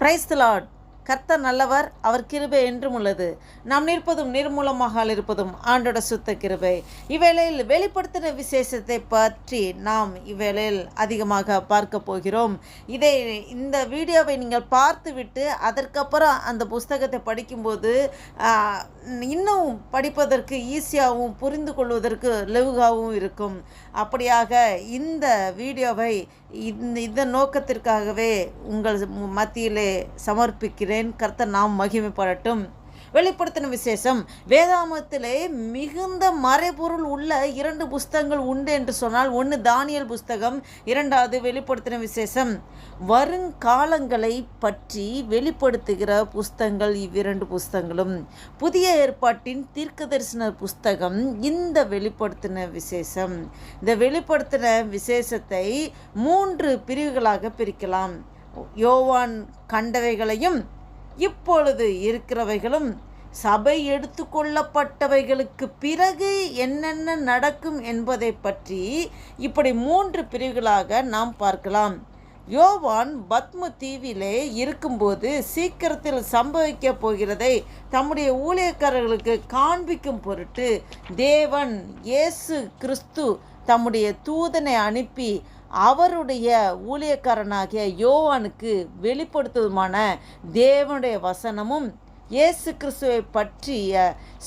Praise the Lord. கர்த்தர் நல்லவர், அவர் கிருபை என்றும் உள்ளது. நாம் நிற்பதும் நிர்மூலமாக இருப்பதும் ஆண்டோட சுத்த கிருபை. இவ்வேளையில் வெளிப்படுத்தின விசேஷத்தை பற்றி நாம் இவ்வேளையில் அதிகமாக பார்க்க போகிறோம். இந்த வீடியோவை நீங்கள் பார்த்துவிட்டு அதற்கப்புறம் அந்த புஸ்தகத்தை படிக்கும்போது இன்னும் படிப்பதற்கு ஈஸியாகவும் புரிந்து கொள்வதற்கு லெவுகாகவும் இருக்கும். அப்படியாக இந்த வீடியோவை இந்த நோக்கத்திற்காகவே உங்கள் மத்தியிலே சமர்ப்பிக்கிறேன். கர்த்தர் நாம் மகிமைப்படட்டும். வெளிப்படுத்தின விசேஷம். வேதாமத்திலே மிகுந்த மறைபொருள் உள்ள 2 புஸ்தகங்கள் உண்டு என்று சொன்னால், ஒன்று தானியல் புஸ்தகம், 2வது வெளிப்படுத்தின விசேஷம். வருங்காலங்களை பற்றி வெளிப்படுத்துகிற புஸ்தகங்கள் இவ்விரண்டு புஸ்தகங்களும். புதிய ஏற்பாட்டின் தீர்க்கதரிசன புஸ்தகம் இந்த வெளிப்படுத்தின விசேஷம். இந்த வெளிப்படுத்தின விசேஷத்தை 3 பிரிவுகளாக பிரிக்கலாம். யோவான் கண்டவைகளையும் இப்பொழுது இருக்கிறவைகளும், சபை எடுத்துக்கொள்ளப்பட்டவைகளுக்கு பிறகு என்னென்ன நடக்கும் என்பதை பற்றி இப்படி 3 பிரிவுகளாக நாம் பார்க்கலாம். யோவான் பத்ம தீவிலே இருக்கும்போது சீக்கிரத்தில் சம்பவிக்க போகிறதை தம்முடைய ஊழியக்காரர்களுக்கு காண்பிக்கும் பொருட்டு தேவன் இயேசு கிறிஸ்து தம்முடைய தூதனை அனுப்பி அவருடைய ஊழியக்காரனாகிய யோவானுக்கு வெளிப்படுத்துவதுமான தேவனுடைய வசனமும் இயேசு கிறிஸ்துவை பற்றிய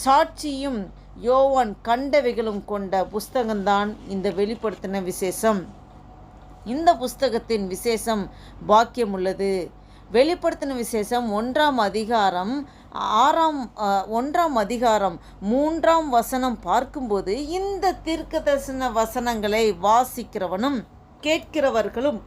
சாட்சியும் யோவான் கண்டவைகளும் கொண்ட புஸ்தகம்தான் இந்த வெளிப்படுத்தின விசேஷம். இந்த புஸ்தகத்தின் விசேஷம் பாக்கியம் உள்ளது. வெளிப்படுத்தின விசேஷம் 1ஆம் அதிகாரம் 3ஆம் வசனம் பார்க்கும்போது, இந்த தீர்க்கதரிசன வசனங்களை வாசிக்கிறவனும் கேட்கிறவர்களும்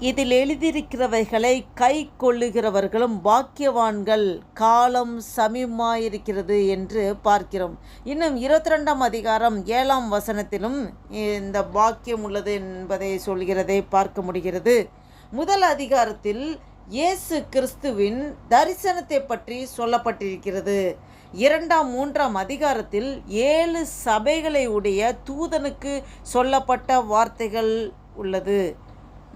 இதில் எழுதியிருக்கிறவைகளை கை கொள்ளுகிறவர்களும் பாக்கியவான்கள், காலம் சமீபமாயிருக்கிறது என்று பார்க்கிறோம். இன்னும் 22ஆம் அதிகாரம் 7ஆம் வசனத்திலும் இந்த பாக்கியம் உள்ளது என்பதை சொல்கிறதை பார்க்க முடிகிறது. முதல் அதிகாரத்தில் இயேசு கிறிஸ்துவின் தரிசனத்தை பற்றி சொல்லப்பட்டிருக்கிறது. 2ஆம் 3ஆம் அதிகாரத்தில் 7 சபைகளை உடைய தூதனுக்கு சொல்லப்பட்ட வார்த்தைகள் உள்ளது.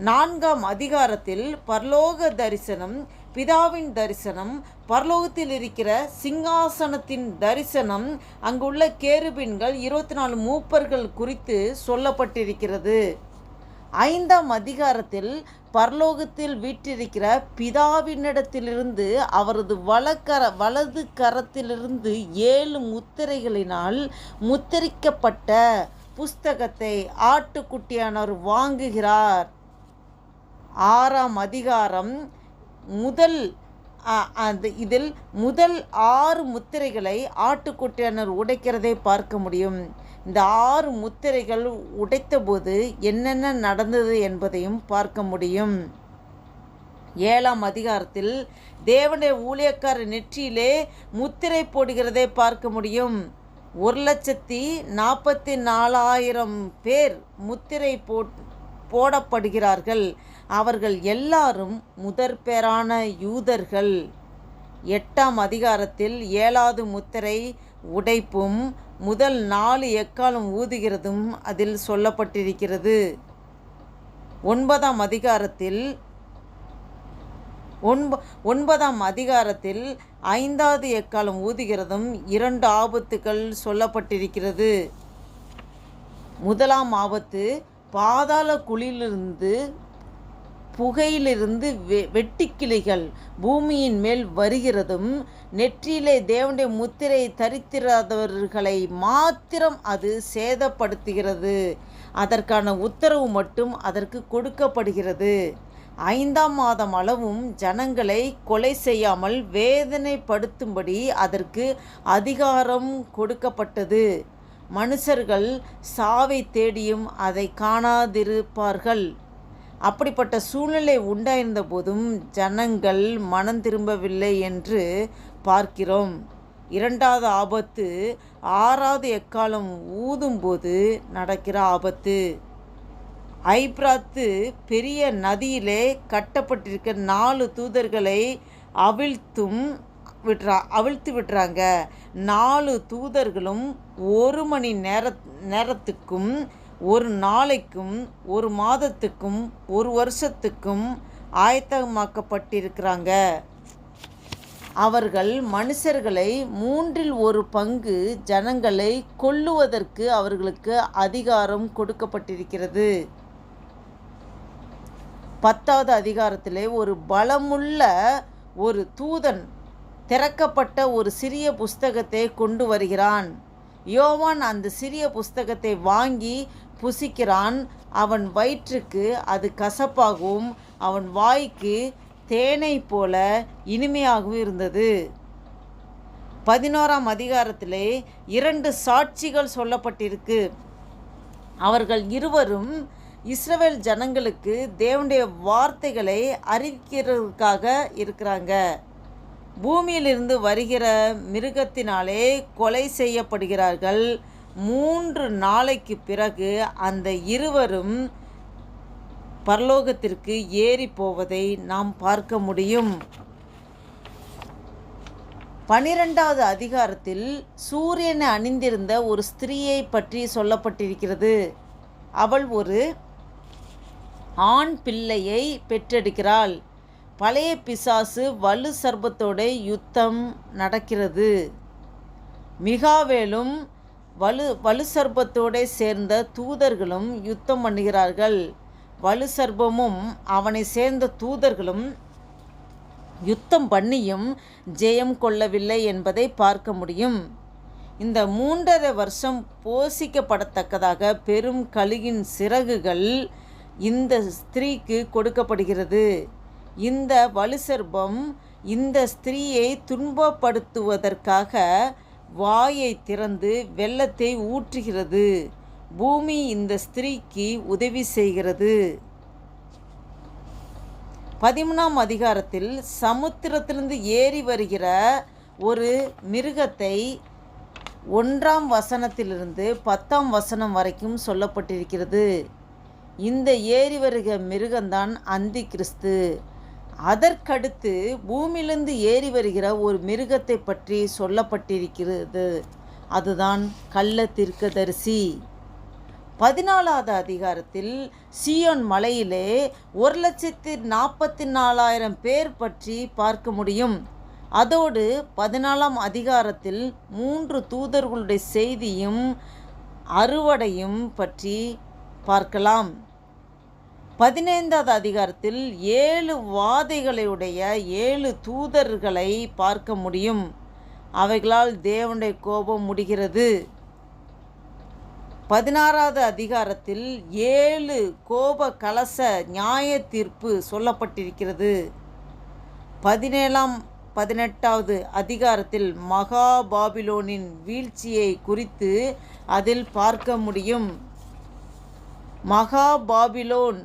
4ஆம் அதிகாரத்தில் பரலோக தரிசனம், பிதாவின் தரிசனம், பரலோகத்தில் இருக்கிற சிங்காசனத்தின் தரிசனம், அங்குள்ள கேருபீன்கள் 24 மூப்பர்கள் குறித்து சொல்லப்பட்டிருக்கிறது. 5ஆம் அதிகாரத்தில் பரலோகத்தில் வீற்றிருக்கிற பிதாவினிடத்திலிருந்து அவரது வலது கரத்திலிருந்து 7 முத்திரைகளினால் முத்திரிக்கப்பட்ட புஸ்தகத்தை ஆட்டுக்குட்டியானவர் வாங்குகிறார். 6ஆம் அதிகாரம் இதில் முதல் 6 முத்திரைகளை ஆட்டுக்குட்டியானவர் உடைக்கிறதை பார்க்க முடியும். இந்த 6 முத்திரைகள் உடைத்தபோது என்னென்ன நடந்தது என்பதையும் பார்க்க முடியும். 7ஆம் அதிகாரத்தில் தேவனுடைய ஊழியக்கார நெற்றியிலே முத்திரை போடுகிறதை பார்க்க முடியும். 1,44,000 பேர் முத்திரை போடப்படுகிறார்கள். அவர்கள் எல்லாரும் முதற்பேரான யூதர்கள். 8ஆம் அதிகாரத்தில் 7வது முத்திரை உடைப்பும் முதல் 4 எக்காலம் ஊதுகிறதும் அதில் சொல்லப்பட்டிருக்கிறது. 9ஆம் அதிகாரத்தில் 5வது எக்காலம் ஊதுகிறதும் 2 ஆபத்துக்கள் சொல்லப்பட்டிருக்கிறது. முதலாம் ஆபத்து, பாதாள குழியிலிருந்து புகையிலிருந்து வெட்டுக்கிளிகள் பூமியின் மேல் வருகிறதும், நெற்றியிலே தேவனுடைய முத்திரை தரித்திராதவர்களை மாத்திரம் அது சேதப்படுத்துகிறது. அதற்கான உத்தரவு மட்டும் அதற்கு கொடுக்கப்படுகிறது. 5ஆம் மாதம் அளவும் ஜனங்களை கொலை செய்யாமல் வேதனைப்படுத்தும்படி அதற்கு அதிகாரம் கொடுக்கப்பட்டது. மனுஷர்கள் சாவை தேடியும் அதை காணாதிருப்பார்கள். அப்படிப்பட்ட சூழ்நிலை உண்டாயிருந்த போதும் ஜனங்கள் மனம் திரும்பவில்லை என்று பார்க்கிறோம். 2வது ஆபத்து, 6வது எக்காலம் ஊதும்போது நடக்கிற ஆபத்து. ஐப்ராத்து பெரிய நதியிலே கட்டப்பட்டிருக்க 4 தூதர்களை அவிழ்த்து விட்டுறாங்க. 4 தூதர்களும் 1 மணி நேரத்துக்கும், 1 நாளைக்கும், 1 மாதத்துக்கும், 1 வருஷத்துக்கும் ஆயத்தமாக்கப்பட்டிருக்கிறாங்க. அவர்கள் மனுஷர்களை 1/3 ஜனங்களை கொல்லுவதற்கு அவர்களுக்கு அதிகாரம் கொடுக்கப்பட்டிருக்கிறது. 10வது அதிகாரத்திலே ஒரு பலமுள்ள ஒரு தூதன் திறக்கப்பட்ட ஒரு சிறிய புஸ்தகத்தை கொண்டு வருகிறான். யோவான் அந்த சிறிய புஸ்தகத்தை வாங்கி புசிக்கிறான். அவன் வயிற்றுக்கு அது கசப்பாகவும் அவன் வாய்க்கு தேனை போல இனிமையாகவும் இருந்தது. 11ஆம் அதிகாரத்திலே 2 சாட்சிகள் சொல்லப்பட்டிருக்கு. அவர்கள் இருவரும் இஸ்ரவேல் ஜனங்களுக்கு தேவனுடைய வார்த்தைகளை அறிவிக்கிறதுக்காக இருக்கிறாங்க. பூமியிலிருந்து வருகிற மிருகத்தினாலே கொலை செய்யப்படுகிறார்கள். 3 நாளைக்கு பிறகு அந்த இருவரும் பரலோகத்திற்கு ஏறி போவதை நாம் பார்க்க முடியும். 12வது அதிகாரத்தில் சூரியனை அணிந்திருந்த ஒரு ஸ்திரீயை பற்றி சொல்லப்பட்டிருக்கிறது. அவள் ஒரு ஆண் பிள்ளையை பெற்றெடுக்கிறாள். பழைய பிசாசு வலு சர்ப்பத்தோட யுத்தம் நடக்கிறது. மிகாவேலும் வலு சர்ப்பத்தோட சேர்ந்த தூதர்களும் யுத்தம் பண்ணுகிறார்கள். வலு சர்ப்பமும் அவனை சேர்ந்த தூதர்களும் யுத்தம் பண்ணியும் ஜெயம் கொள்ளவில்லை என்பதை பார்க்க முடியும். இந்த 3.5 வருஷம் போஷிக்கப்படத்தக்கதாக பெரும் கழுகின் சிறகுகள் இந்த ஸ்திரீக்கு கொடுக்கப்படுகிறது. இந்த வலுசர்ப்பம் இந்த ஸ்திரீயை துன்பப்படுத்துவதற்காக வாயை திறந்து வெள்ளத்தை ஊற்றுகிறது. பூமி இந்த ஸ்திரீக்கு உதவி செய்கிறது. 13ஆம் அதிகாரத்தில் சமுத்திரத்திலிருந்து ஏறி வருகிற ஒரு மிருகத்தை 1ஆம் வசனத்திலிருந்து 10ஆம் வசனம் வரைக்கும் சொல்லப்பட்டிருக்கிறது. இந்த ஏறி வருகிற மிருகம்தான் அந்தி கிறிஸ்து. அதற்கடுத்து பூமியிலிருந்து ஏறி வருகிற ஒரு மிருகத்தை பற்றி சொல்லப்பட்டிருக்கிறது. அதுதான் கள்ள தீர்க்கதரிசி. 14வது அதிகாரத்தில் சீயோன் மலையிலே 1,44,000 பேர் பற்றி பார்க்க முடியும். அதோடு 14ஆம் அதிகாரத்தில் 3 தூதர்களுடைய செய்தியும் அறுவடையும் பற்றி பார்க்கலாம். 15வது அதிகாரத்தில் 7 வாதைகளுடைய 7 தூதர்களை பார்க்க முடியும். அவைகளால் தேவனுடைய கோபம் முடிகிறது. 16வது அதிகாரத்தில் 7 கோப கலச நியாய தீர்ப்பு சொல்லப்பட்டிருக்கிறது. 18வது அதிகாரத்தில் மகா பாபிலோனின் வீழ்ச்சியை குறித்து அதில் பார்க்க முடியும். மகா பாபிலோன்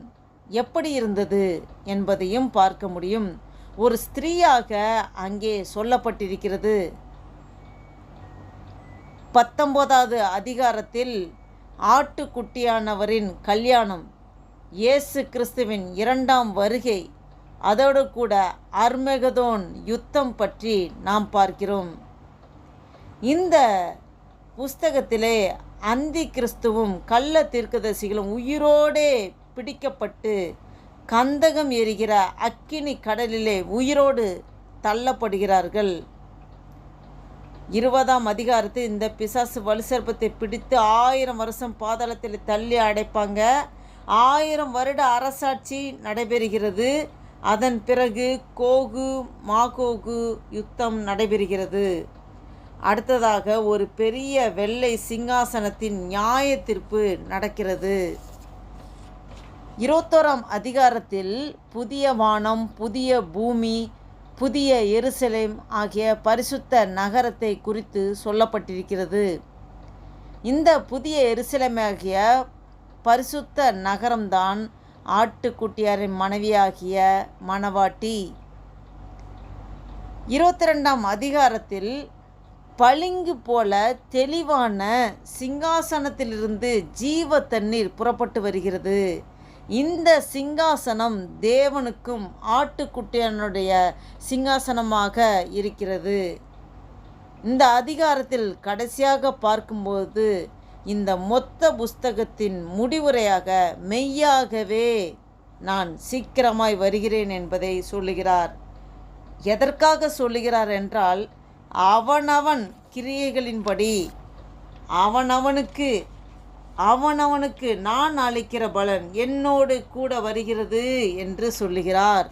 எப்படி இருந்தது என்பதையும் பார்க்க முடியும். ஒரு ஸ்திரீயாக அங்கே சொல்லப்பட்டிருக்கிறது. 19வது அதிகாரத்தில் ஆட்டுக்குட்டியானவரின் கல்யாணம், இயேசு கிறிஸ்துவின் 2ஆம் வருகை, அதோடு கூட அர்மெகதோன் யுத்தம் பற்றி நாம் பார்க்கிறோம். இந்த புஸ்தகத்திலே அந்தி கிறிஸ்துவும் கள்ள தீர்க்கதரிசிகளும் உயிரோடே பிடிக்கப்பட்டு கந்தகம் எரிகிற அக்கினி கடலிலே உயிரோடு தள்ளப்படுகிறார்கள். 20ஆம் அதிகாரத்தில் இந்த பிசாசு வலுசர்ப்பத்தை பிடித்து 1000 வருஷம் பாதாளத்தில் தள்ளி அடைப்பாங்க. 1000 வருட அரசாட்சி நடைபெறுகிறது. அதன் பிறகு கோகு மாகோகு யுத்தம் நடைபெறுகிறது. அடுத்ததாக ஒரு பெரிய வெள்ளை சிங்காசனத்தின் நியாய தீர்ப்பு நடக்கிறது. 21ஆம் அதிகாரத்தில் புதிய வானம், புதிய பூமி, புதிய எருசலேம் ஆகிய பரிசுத்த நகரத்தை குறித்து சொல்லப்பட்டிருக்கிறது. இந்த புதிய எருசலேமாகிய பரிசுத்த நகரம்தான் ஆட்டுக்குட்டியாரின் மனைவியாகிய மணவாட்டி. 22ஆம் அதிகாரத்தில் பளிங்கு போல தெளிவான சிங்காசனத்திலிருந்து ஜீவ தண்ணீர் புறப்பட்டு வருகிறது. இந்த சிங்காசனம் தேவனுக்கும் ஆட்டுக்குட்டியனுடைய சிங்காசனமாக இருக்கிறது. இந்த அதிகாரத்தில் கடைசியாக பார்க்கும்போது இந்த மொத்த புஸ்தகத்தின் முடிவுரையாக மெய்யாகவே நான் சீக்கிரமாய் வருகிறேன் என்பதை சொல்லுகிறார். எதற்காக சொல்லுகிறார் என்றால், அவனவன் கிரியைகளின்படி அவனவனுக்கு நான் அளிக்கிற பலன் என்னோடு கூட வருகிறது என்று சொல்லுகிறார்.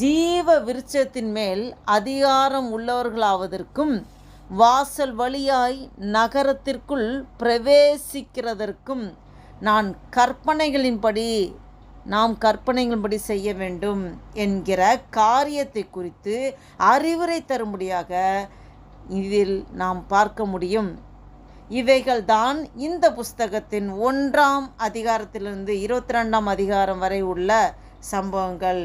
ஜீவ விருட்சத்தின் மேல் அதிகாரம் உள்ளவர்களாவதற்கும் வாசல் வழியாய் நகரத்திற்குள் பிரவேசிக்கிறதற்கும் நாம் கற்பனைகளின்படி செய்ய வேண்டும் என்கிற காரியத்தை குறித்து அறிவுரை தரும்படியாக இதில் நாம் பார்க்க முடியும். இவைகள்தான் இந்த புஸ்தகத்தின் 1ஆம் அதிகாரத்திலிருந்து 22ஆம் அதிகாரம் வரை உள்ள சம்பவங்கள்.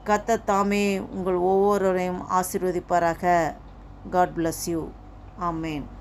கர்த்தர் தாமே உங்கள் ஒவ்வொருவரையும் ஆசீர்வதிப்பாராக. God bless you. Amen.